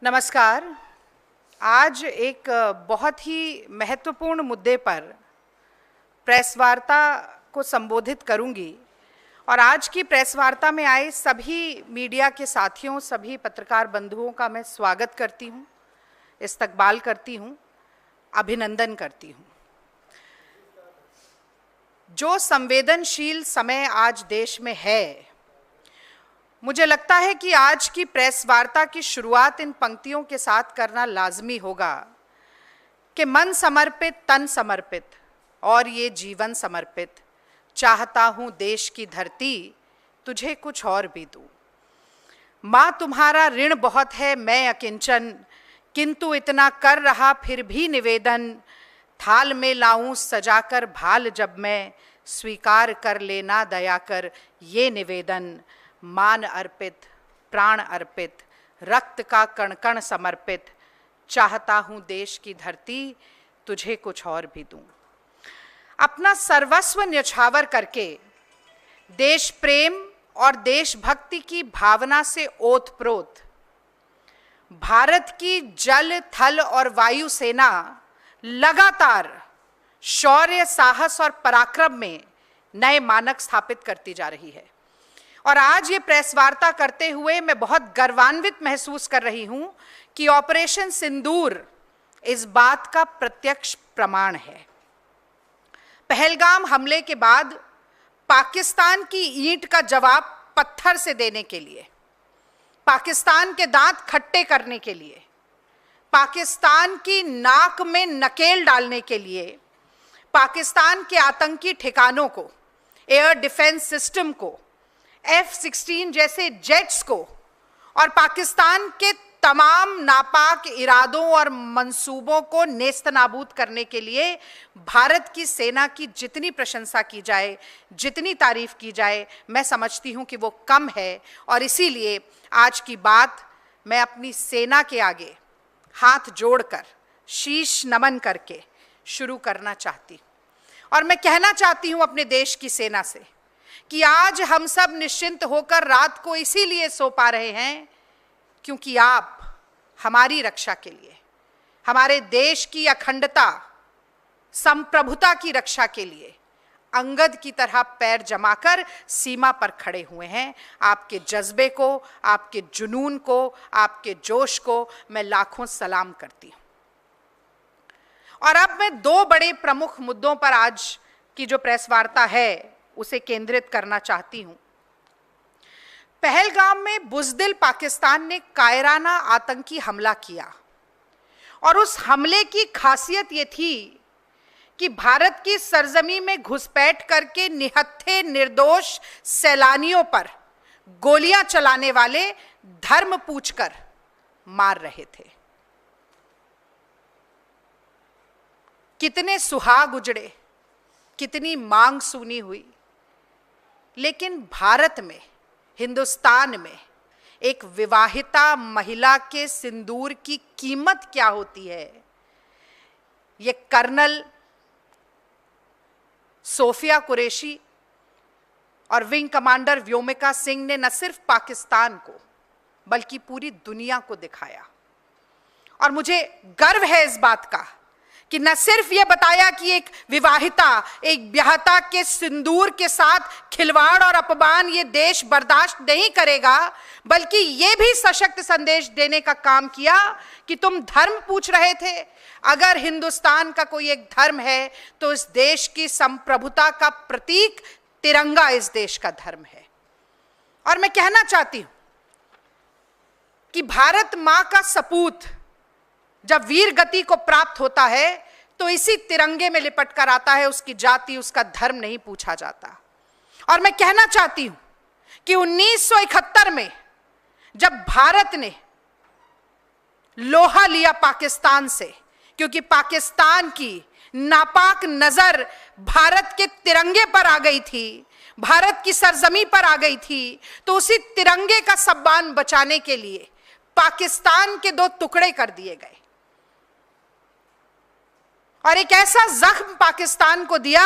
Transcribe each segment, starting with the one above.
नमस्कार। आज एक बहुत ही महत्वपूर्ण मुद्दे पर प्रेस वार्ता को संबोधित करूंगी और आज की प्रेस वार्ता में आए सभी मीडिया के साथियों, सभी पत्रकार बंधुओं का मैं स्वागत करती हूं, इस्तकबाल करती हूं, अभिनंदन करती हूं। जो संवेदनशील समय आज देश में है, मुझे लगता है कि आज की प्रेस वार्ता की शुरुआत इन पंक्तियों के साथ करना लाजमी होगा कि मन समर्पित, तन समर्पित और ये जीवन समर्पित, चाहता हूं देश की धरती तुझे कुछ और भी दूं। माँ तुम्हारा ऋण बहुत है, मैं अकिंचन, किंतु इतना कर रहा फिर भी निवेदन, थाल में लाऊं सजाकर भाल जब मैं, स्वीकार कर लेना दया कर ये निवेदन, मान अर्पित, प्राण अर्पित, रक्त का कण कण समर्पित, चाहता हूं देश की धरती तुझे कुछ और भी दूं। अपना सर्वस्व न्यौछावर करके देश प्रेम और देशभक्ति की भावना से ओतप्रोत भारत की जल, थल और वायु सेना लगातार शौर्य, साहस और पराक्रम में नए मानक स्थापित करती जा रही है। और आज ये प्रेस वार्ता करते हुए मैं बहुत गर्वान्वित महसूस कर रही हूं कि ऑपरेशन सिंदूर इस बात का प्रत्यक्ष प्रमाण है। पहलगाम हमले के बाद पाकिस्तान की ईंट का जवाब पत्थर से देने के लिए, पाकिस्तान के दांत खट्टे करने के लिए, पाकिस्तान की नाक में नकेल डालने के लिए, पाकिस्तान के आतंकी ठिकानों को, एयर डिफेंस सिस्टम को, F-16 जैसे जेट्स को और पाकिस्तान के तमाम नापाक इरादों और मंसूबों को नेस्तनाबूद करने के लिए भारत की सेना की जितनी प्रशंसा की जाए, जितनी तारीफ की जाए, मैं समझती हूं कि वो कम है। और इसीलिए आज की बात मैं अपनी सेना के आगे हाथ जोड़कर, शीश नमन करके शुरू करना चाहती हूं। और मैं कहना चाहती हूं अपने देश की सेना से कि आज हम सब निश्चिंत होकर रात को इसीलिए सो पा रहे हैं क्योंकि आप हमारी रक्षा के लिए, हमारे देश की अखंडता, संप्रभुता की रक्षा के लिए अंगद की तरह पैर जमाकर सीमा पर खड़े हुए हैं। आपके जज्बे को, आपके जुनून को, आपके जोश को मैं लाखों सलाम करती हूं। और अब मैं दो बड़े प्रमुख मुद्दों पर आज की जो प्रेस वार्ता है उसे केंद्रित करना चाहती हूं। पहलगाम में बुज़दिल पाकिस्तान ने कायराना आतंकी हमला किया और उस हमले की खासियत ये थी कि भारत की सरजमी में घुसपैठ करके निहत्थे निर्दोष सैलानियों पर गोलियां चलाने वाले धर्म पूछकर मार रहे थे। कितने सुहाग उजड़े, कितनी मांग सूनी हुई, लेकिन भारत में, हिंदुस्तान में एक विवाहिता महिला के सिंदूर की कीमत क्या होती है, ये कर्नल सोफिया कुरैशी और विंग कमांडर व्योमिका सिंह ने न सिर्फ पाकिस्तान को बल्कि पूरी दुनिया को दिखाया। और मुझे गर्व है इस बात का कि न सिर्फ ये बताया कि एक विवाहिता, एक ब्याहता के सिंदूर के साथ खिलवाड़ और अपमान ये देश बर्दाश्त नहीं करेगा, बल्कि ये भी सशक्त संदेश देने का काम किया कि तुम धर्म पूछ रहे थे, अगर हिंदुस्तान का कोई एक धर्म है तो इस देश की संप्रभुता का प्रतीक तिरंगा इस देश का धर्म है। और मैं कहना चाहती हूं कि भारत मां का सपूत जब वीर गति को प्राप्त होता है तो इसी तिरंगे में लिपट कर आता है, उसकी जाति, उसका धर्म नहीं पूछा जाता। और मैं कहना चाहती हूं कि 1971 में जब भारत ने लोहा लिया पाकिस्तान से, क्योंकि पाकिस्तान की नापाक नजर भारत के तिरंगे पर आ गई थी, भारत की सरजमी पर आ गई थी, तो उसी तिरंगे का सम्मान बचाने के लिए पाकिस्तान के दो टुकड़े कर दिए गए और एक ऐसा जख्म पाकिस्तान को दिया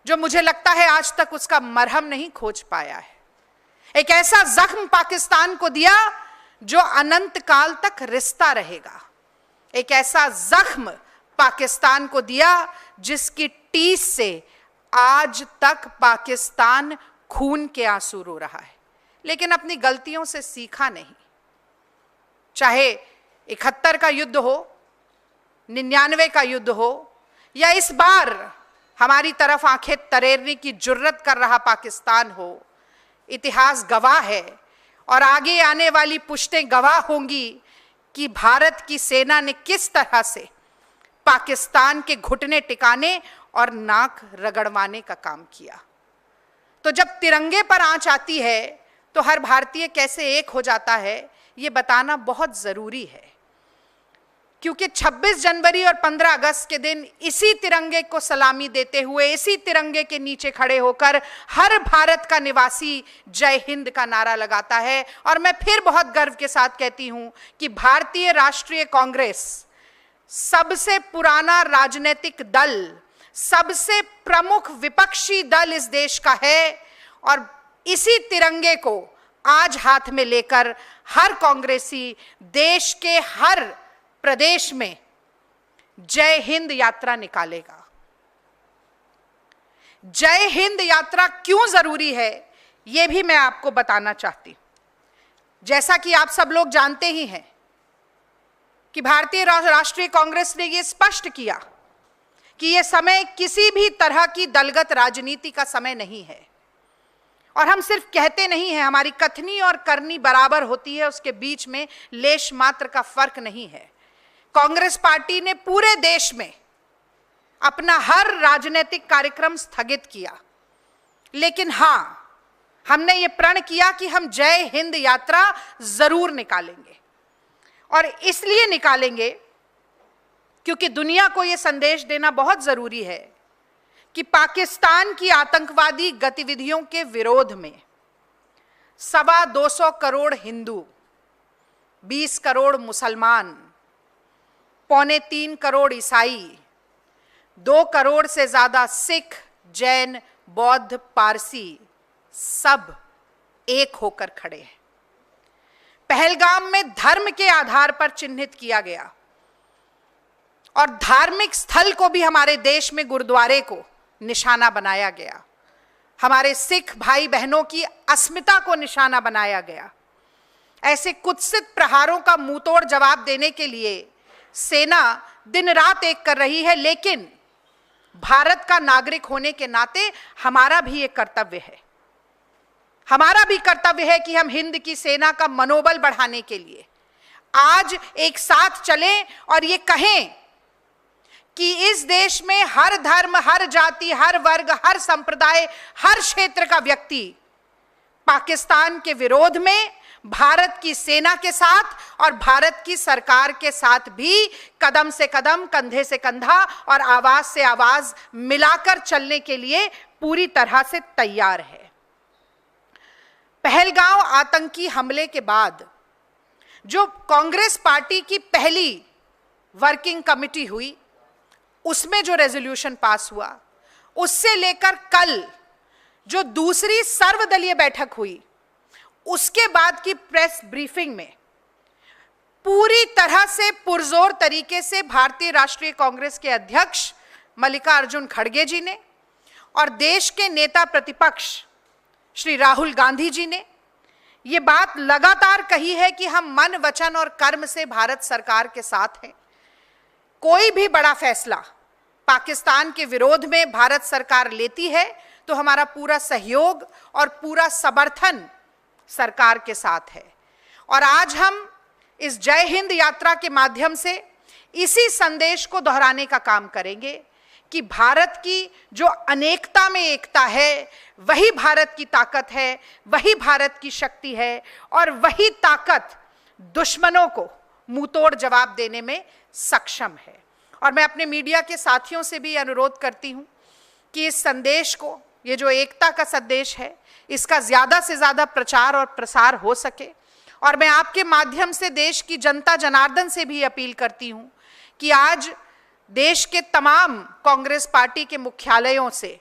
जो मुझे लगता है आज तक उसका मरहम नहीं खोज पाया है। एक ऐसा जख्म पाकिस्तान को दिया जो अनंत काल तक रिश्ता रहेगा। एक ऐसा जख्म पाकिस्तान को दिया जिसकी टीस से आज तक पाकिस्तान खून के आंसू रो रहा है, लेकिन अपनी गलतियों से सीखा नहीं। चाहे 71 का युद्ध हो, 99 का युद्ध हो, या इस बार हमारी तरफ आंखें तरेरने की जुर्रत कर रहा पाकिस्तान हो, इतिहास गवाह है और आगे आने वाली पुश्तें गवाह होंगी कि भारत की सेना ने किस तरह से पाकिस्तान के घुटने टिकाने और नाक रगड़वाने का काम किया। तो जब तिरंगे पर आंच आती है तो हर भारतीय कैसे एक हो जाता है, ये बताना बहुत जरूरी है, क्योंकि 26 जनवरी और 15 अगस्त के दिन इसी तिरंगे को सलामी देते हुए, इसी तिरंगे के नीचे खड़े होकर हर भारत का निवासी जय हिंद का नारा लगाता है। और मैं फिर बहुत गर्व के साथ कहती हूं कि भारतीय राष्ट्रीय कांग्रेस सबसे पुराना राजनीतिक दल, सबसे प्रमुख विपक्षी दल इस देश का है, और इसी तिरंगे को आज हाथ में लेकर हर कांग्रेसी देश के हर प्रदेश में जय हिंद यात्रा निकालेगा। जय हिंद यात्रा क्यों जरूरी है, यह भी मैं आपको बताना चाहती हूं। जैसा कि आप सब लोग जानते ही हैं कि भारतीय राष्ट्रीय कांग्रेस ने यह स्पष्ट किया कि यह समय किसी भी तरह की दलगत राजनीति का समय नहीं है। और हम सिर्फ कहते नहीं हैं, हमारी कथनी और करनी बराबर होती है, उसके बीच में लेश मात्र का फर्क नहीं है। कांग्रेस पार्टी ने पूरे देश में अपना हर राजनीतिक कार्यक्रम स्थगित किया, लेकिन हां, हमने ये प्रण किया कि हम जय हिंद यात्रा जरूर निकालेंगे। और इसलिए निकालेंगे क्योंकि दुनिया को यह संदेश देना बहुत जरूरी है कि पाकिस्तान की आतंकवादी गतिविधियों के विरोध में 225 करोड़ हिंदू, 20 करोड़ मुसलमान, 2.25 करोड़ ईसाई, 2 करोड़ से ज्यादा सिख, जैन, बौद्ध, पारसी सब एक होकर खड़े हैं। पहलगाम में धर्म के आधार पर चिन्हित किया गया और धार्मिक स्थल को भी हमारे देश में गुरुद्वारे को निशाना बनाया गया। हमारे सिख भाई बहनों की अस्मिता को निशाना बनाया गया। ऐसे कुत्सित प्रहारों का मुंहतोड़ जवाब देने के लिए सेना दिन रात एक कर रही है, लेकिन भारत का नागरिक होने के नाते हमारा भी एक कर्तव्य है। हमारा भी कर्तव्य है कि हम हिंद की सेना का मनोबल बढ़ाने के लिए आज एक साथ चलें और ये कहें कि इस देश में हर धर्म, हर जाति, हर वर्ग, हर संप्रदाय, हर क्षेत्र का व्यक्ति पाकिस्तान के विरोध में भारत की सेना के साथ और भारत की सरकार के साथ भी कदम से कदम, कंधे से कंधा और आवाज से आवाज मिलाकर चलने के लिए पूरी तरह से तैयार है। पहलगाम आतंकी हमले के बाद जो कांग्रेस पार्टी की पहली वर्किंग कमेटी हुई, उसमें जो रेजोल्यूशन पास हुआ, उससे लेकर कल जो दूसरी सर्वदलीय बैठक हुई, उसके बाद की प्रेस ब्रीफिंग में पूरी तरह से पुरजोर तरीके से भारतीय राष्ट्रीय कांग्रेस के अध्यक्ष मल्लिकार्जुन खड़गे जी ने और देश के नेता प्रतिपक्ष श्री राहुल गांधी जी ने ये बात लगातार कही है कि हम मन, वचन और कर्म से भारत सरकार के साथ हैं। कोई भी बड़ा फैसला पाकिस्तान के विरोध में भारत सरकार लेती है तो हमारा पूरा सहयोग और पूरा समर्थन सरकार के साथ है। और आज हम इस जय हिंद यात्रा के माध्यम से इसी संदेश को दोहराने का काम करेंगे कि भारत की जो अनेकता में एकता है, वही भारत की ताकत है, वही भारत की शक्ति है और वही ताकत दुश्मनों को मुंहतोड़ जवाब देने में सक्षम है। और मैं अपने मीडिया के साथियों से भी अनुरोध करती हूं कि इस संदेश को, ये जो एकता का संदेश है, इसका ज्यादा से ज्यादा प्रचार और प्रसार हो सके। और मैं आपके माध्यम से देश की जनता जनार्दन से भी अपील करती हूं कि आज देश के तमाम कांग्रेस पार्टी के मुख्यालयों से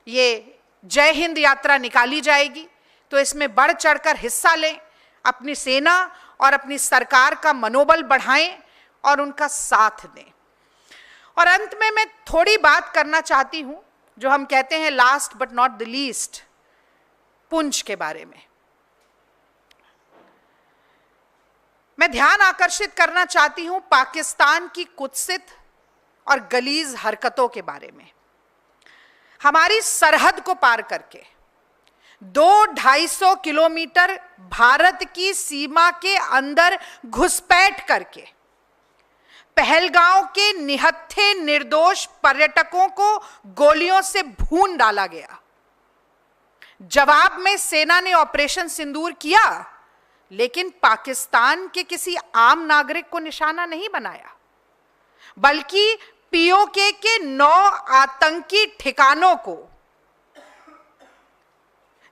ये जय हिंद यात्रा निकाली जाएगी, तो इसमें बढ़ चढ़कर हिस्सा लें, अपनी सेना और अपनी सरकार का मनोबल बढ़ाएं और उनका साथ दें। और अंत में मैं थोड़ी बात करना चाहती हूं, जो हम कहते हैं last but not the least, Poonch के बारे में। मैं ध्यान आकर्षित करना चाहती हूं पाकिस्तान की कुत्सित और गलीज हरकतों के बारे में। हमारी सरहद को पार करके 200-250 किलोमीटर भारत की सीमा के अंदर घुसपैठ करके पहलगांव के निहत्थे निर्दोष पर्यटकों को गोलियों से भून डाला गया। जवाब में सेना ने ऑपरेशन सिंदूर किया, लेकिन पाकिस्तान के किसी आम नागरिक को निशाना नहीं बनाया, बल्कि पीओके के 9 आतंकी ठिकानों को,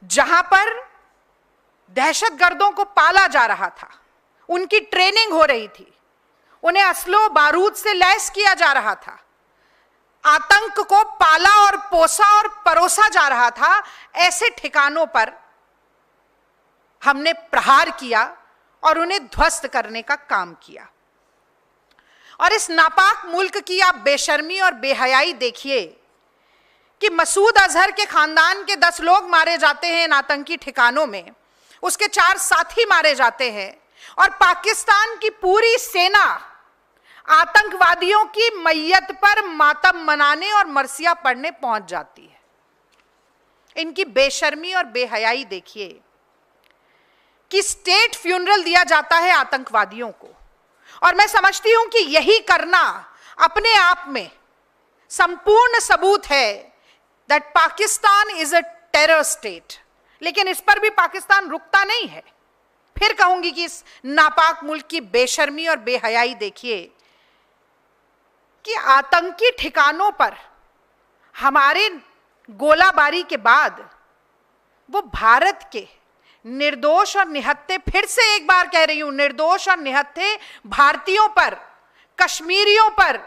जहां पर दहशतगर्दों को पाला जा रहा था, उनकी ट्रेनिंग हो रही थी, उन्हें असलो बारूद से लैस किया जा रहा था, आतंक को पाला और पोसा और परोसा जा रहा था, ऐसे ठिकानों पर हमने प्रहार किया और उन्हें ध्वस्त करने का काम किया। और इस नापाक मुल्क की आप बेशर्मी और बेहयाई देखिए कि मसूद अजहर के खानदान के 10 लोग मारे जाते हैं इन आतंकी ठिकानों में, उसके 4 साथी मारे जाते हैं, और पाकिस्तान की पूरी सेना आतंकवादियों की मैयत पर मातम मनाने और मरसिया पढ़ने पहुंच जाती है। इनकी बेशर्मी और बेहयाई देखिए कि स्टेट फ्यूनरल दिया जाता है आतंकवादियों को, और मैं समझती हूं कि यही करना अपने आप में संपूर्ण सबूत है that Pakistan is a terror state. लेकिन इस पर भी पाकिस्तान रुकता नहीं है। फिर कहूंगी कि इस नापाक मुल्क की बेशर्मी और बेहयाई देखिए कि आतंकी ठिकानों पर हमारे गोलाबारी के बाद वो भारत के निर्दोष और निहत्थे, फिर से एक बार कह रही हूं, निर्दोष और निहत्थे भारतीयों पर, कश्मीरियों पर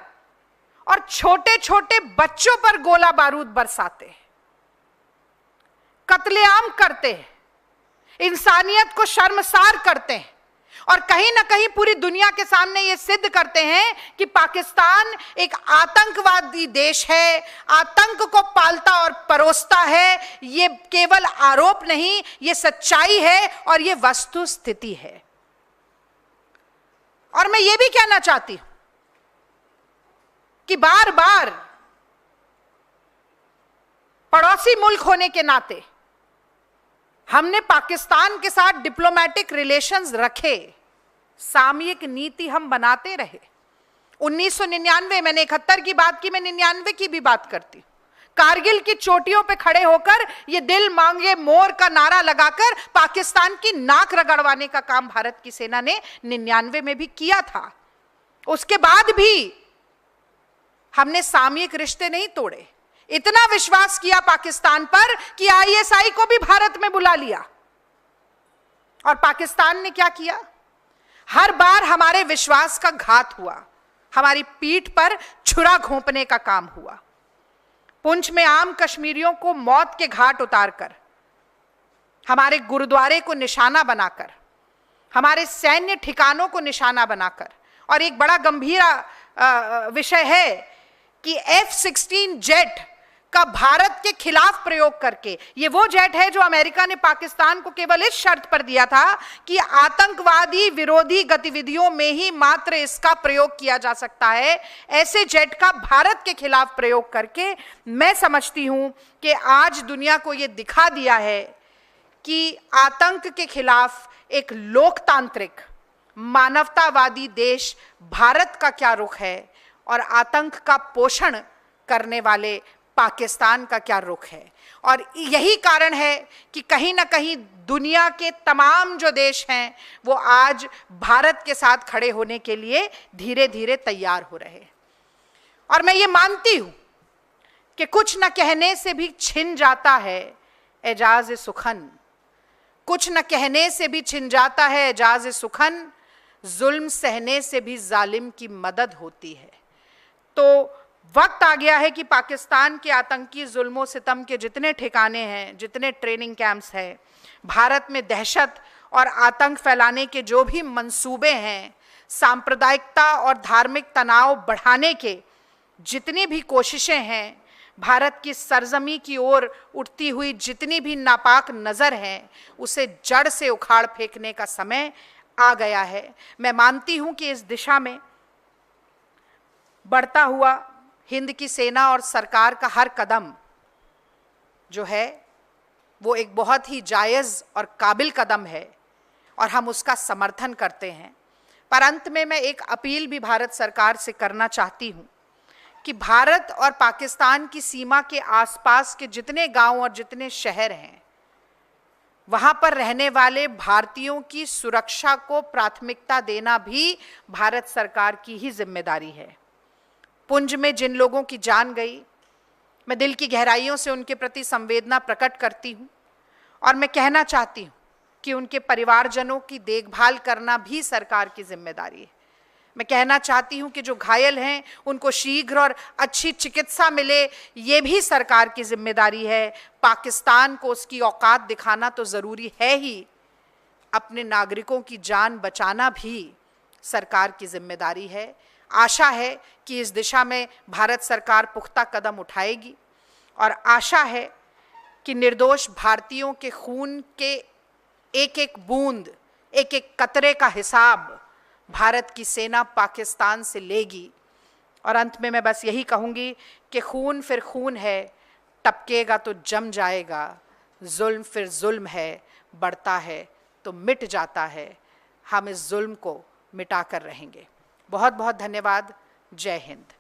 और छोटे छोटे बच्चों पर गोला बारूद बरसाते हैं, कत्लेआम करते हैं, इंसानियत को शर्मसार करते हैं, और कहीं ना कहीं पूरी दुनिया के सामने ये सिद्ध करते हैं कि पाकिस्तान एक आतंकवादी देश है, आतंक को पालता और परोसता है। ये केवल आरोप नहीं, ये सच्चाई है और ये वस्तु स्थिति है। और मैं ये भी कहना चाहती हूं कि बार बार पड़ोसी मुल्क होने के नाते हमने पाकिस्तान के साथ डिप्लोमेटिक रिलेशंस रखे, सामयिक नीति हम बनाते रहे। 1999, मैंने 71 की बात की, मैं 99 की भी बात करती। कारगिल की चोटियों पे खड़े होकर ये दिल मांगे मोर का नारा लगाकर पाकिस्तान की नाक रगड़वाने का काम भारत की सेना ने 99 में भी किया था। उसके बाद भी हमने सामयिक रिश्ते नहीं तोड़े। इतना विश्वास किया पाकिस्तान पर कि आईएसआई को भी भारत में बुला लिया। और पाकिस्तान ने क्या किया? हर बार हमारे विश्वास का घात हुआ, हमारी पीठ पर छुरा घोंपने का काम हुआ। पुंछ में आम कश्मीरियों को मौत के घाट उतारकर, हमारे गुरुद्वारे को निशाना बनाकर, हमारे सैन्य ठिकानों को निशाना बनाकर, और एक बड़ा गंभीर विषय है कि F-16 जेट का भारत के खिलाफ प्रयोग करके, ये वो जेट है जो अमेरिका ने पाकिस्तान को केवल इस शर्त पर दिया था कि आतंकवादी विरोधी गतिविधियों में ही मात्र इसका प्रयोग किया जा सकता है। ऐसे जेट का भारत के खिलाफ प्रयोग करके मैं समझती हूं कि आज दुनिया को ये दिखा दिया है कि आतंक के खिलाफ एक लोकतांत्रिक मानवतावादी देश भारत का क्या रुख है और आतंक का पोषण करने वाले पाकिस्तान का क्या रुख है। और यही कारण है कि कहीं ना कहीं दुनिया के तमाम जो देश हैं वो आज भारत के साथ खड़े होने के लिए धीरे धीरे तैयार हो रहे हैं। और मैं ये मानती हूं कि कुछ न कहने से भी छिन जाता है एजाज सुखन, कुछ न कहने से भी छिन जाता है एजाज सुखन, जुल्म सहने से भी जालिम की मदद होती है। तो वक्त आ गया है कि पाकिस्तान के आतंकी जुल्मों सितम के जितने ठिकाने हैं, जितने ट्रेनिंग कैंप्स हैं, भारत में दहशत और आतंक फैलाने के जो भी मंसूबे हैं, सांप्रदायिकता और धार्मिक तनाव बढ़ाने के जितनी भी कोशिशें हैं, भारत की सरजमी की ओर उठती हुई जितनी भी नापाक नज़र है, उसे जड़ से उखाड़ फेंकने का समय आ गया है। मैं मानती हूं कि इस दिशा में बढ़ता हुआ हिंद की सेना और सरकार का हर कदम जो है वो एक बहुत ही जायज़ और काबिल कदम है और हम उसका समर्थन करते हैं। पर अंत में मैं एक अपील भी भारत सरकार से करना चाहती हूँ कि भारत और पाकिस्तान की सीमा के आसपास के जितने गांव और जितने शहर हैं, वहाँ पर रहने वाले भारतीयों की सुरक्षा को प्राथमिकता देना भी भारत सरकार की ही जिम्मेदारी है। पुंछ में जिन लोगों की जान गई, मैं दिल की गहराइयों से उनके प्रति संवेदना प्रकट करती हूँ और मैं कहना चाहती हूँ कि उनके परिवारजनों की देखभाल करना भी सरकार की जिम्मेदारी है। मैं कहना चाहती हूँ कि जो घायल हैं उनको शीघ्र और अच्छी चिकित्सा मिले, ये भी सरकार की जिम्मेदारी है। पाकिस्तान को उसकी औकात दिखाना तो ज़रूरी है ही, अपने नागरिकों की जान बचाना भी सरकार की जिम्मेदारी है। आशा है कि इस दिशा में भारत सरकार पुख्ता कदम उठाएगी और आशा है कि निर्दोष भारतीयों के खून के एक एक बूंद, एक एक कतरे का हिसाब भारत की सेना पाकिस्तान से लेगी। और अंत में मैं बस यही कहूँगी कि खून फिर खून है, टपकेगा तो जम जाएगा, जुल्म फिर जुल्म है, बढ़ता है तो मिट जाता है। हम इस जुल्म को मिटा कर रहेंगे। बहुत बहुत धन्यवाद। जय हिंद।